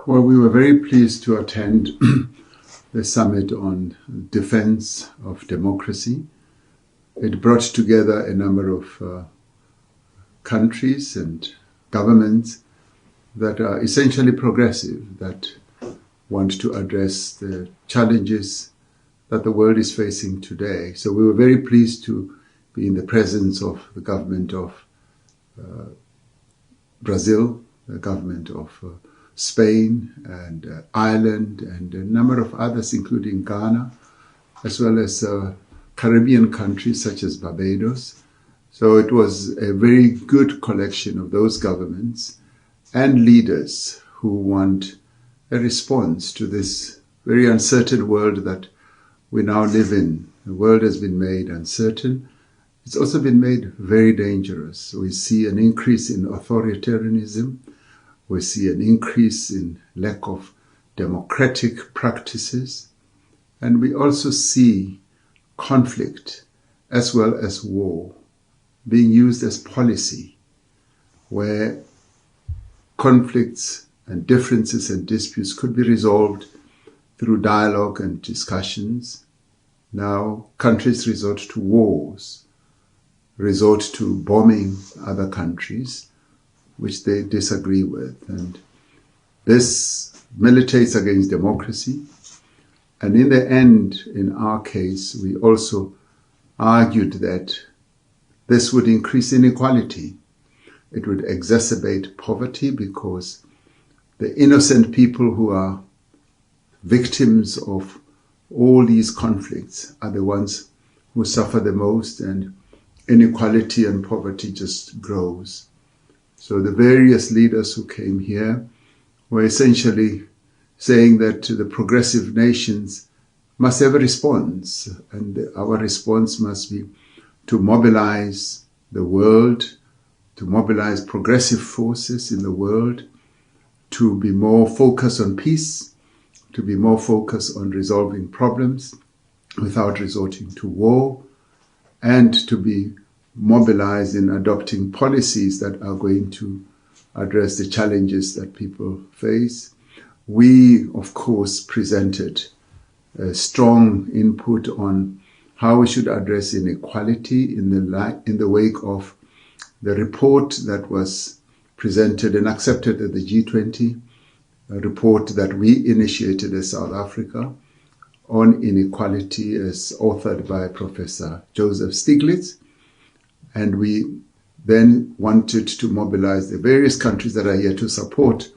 Well, we were very pleased to attend the summit on defense of democracy. It brought together a number of countries and governments that are essentially progressive, that want to address the challenges that the world is facing today. So we were very pleased to be in the presence of the government of Brazil, the government of Spain and Ireland and a number of others, including Ghana, as well as Caribbean countries such as Barbados. So it was a very good collection of those governments and leaders who want a response to this very uncertain world that we now live in. The world has been made uncertain. It's also been made very dangerous. We see an increase in authoritarianism. We see an increase in lack of democratic practices. And we also see conflict as well as war being used as policy, where conflicts and differences and disputes could be resolved through dialogue and discussions. Now countries resort to wars, resort to bombing other countries which they disagree with. And this militates against democracy. And in the end, in our case, we also argued that this would increase inequality. It would exacerbate poverty because the innocent people who are victims of all these conflicts are the ones who suffer the most, and inequality and poverty just grows. So the various leaders who came here were essentially saying that the progressive nations must have a response, and our response must be to mobilize the world, to mobilize progressive forces in the world, to be more focused on peace, to be more focused on resolving problems without resorting to war, and to be mobilized in adopting policies that are going to address the challenges that people face. We, of course, presented a strong input on how we should address inequality in the wake of the report that was presented and accepted at the G20, a report that we initiated as South Africa on inequality, as authored by Professor Joseph Stiglitz. And we then wanted to mobilize the various countries that are here to support